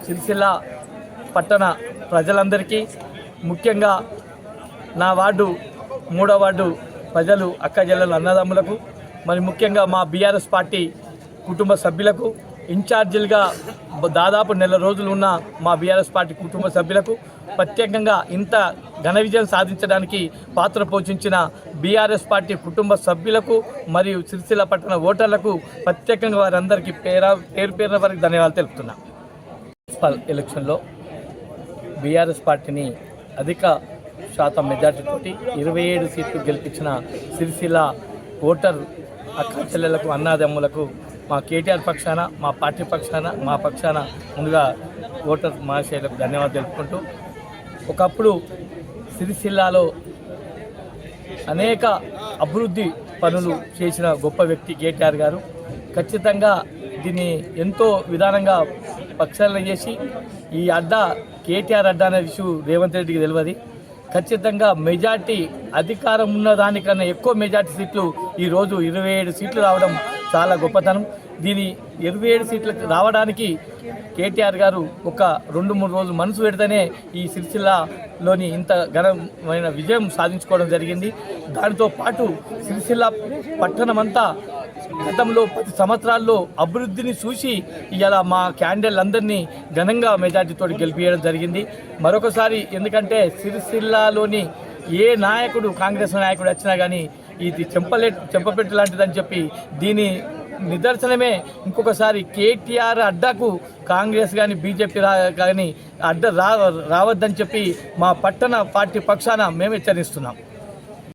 సిరిసిల్ల పట్టణ ప్రజలందరికీ, ముఖ్యంగా నా వార్డు 3వ వార్డు ప్రజలు, అక్క చెల్లెలు, అన్నదమ్ములకు, మరి ముఖ్యంగా మా బీఆర్ఎస్ పార్టీ కుటుంబ సభ్యులకు, ఇన్ఛార్జీలుగా దాదాపు నెల రోజులు ఉన్న మా బీఆర్ఎస్ పార్టీ కుటుంబ సభ్యులకు, ప్రత్యేకంగా ఇంత ఘన విజయం సాధించడానికి పాత్ర పోషించిన బీఆర్ఎస్ పార్టీ కుటుంబ సభ్యులకు మరియు సిరిసిల్ల పట్టణ ఓటర్లకు ప్రత్యేకంగా వారందరికీ పేరు వారికి ధన్యవాదాలు తెలుపుతున్నా. మున్సిపల్ ఎలక్షన్లో బీఆర్ఎస్ పార్టీని అధిక శాతం మెజార్టీతోటి 27 సీట్లు గెలిపించిన సిరిసిల్ల ఓటర్ అక్క చెల్లెలకు, అన్నాదమ్ములకు మా కేటీఆర్ పక్షాన, మా పార్టీ పక్షాన, మా పక్షాన ముందుగా ఓటర్ మహాశయులకు ధన్యవాదాలు తెలుపుకుంటూ, ఒకప్పుడు సిరిసిల్లాలో అనేక అభివృద్ధి పనులు చేసిన గొప్ప వ్యక్తి కేటీఆర్ గారు. ఖచ్చితంగా దీన్ని ఎంతో విధానంగా పక్షాలను చేసి ఈ అడ్డా కేటీఆర్ అడ్డా అనే విషయం రేవంత్ రెడ్డికి తెలియదు. ఖచ్చితంగా మెజార్టీ అధికారం ఉన్న దానికన్నా ఎక్కువ మెజార్టీ సీట్లు ఈరోజు 27 సీట్లు రావడం చాలా గొప్పతనం. దీని 27 సీట్లకు రావడానికి కేటీఆర్ గారు ఒక 2-3 రోజులు మనసు పెడితేనే ఈ సిరిసిల్లలోని ఇంత ఘనమైన విజయం సాధించుకోవడం జరిగింది. దానితో పాటు సిరిసిల్ల పట్టణమంతా గతంలో 10 సంవత్సరాల్లో అభివృద్ధిని చూసి ఇలా మా క్యాండిడేట్లందరినీ ఘనంగా మెజార్టీతో గెలిపించడం జరిగింది. మరొకసారి ఎందుకంటే సిరిసిల్లలోని ఏ నాయకుడు, కాంగ్రెస్ నాయకుడు వచ్చినా కానీ ఇది చెంపపెట్టు లాంటిదని చెప్పి దీని నిదర్శనమే ఇంకొకసారి కేటీఆర్ అడ్డాకు కాంగ్రెస్ కానీ బీజేపీ కానీ అడ్డ రావద్దని చెప్పి మా పట్టణ పార్టీ పక్షాన మేము హెచ్చరిస్తున్నాం.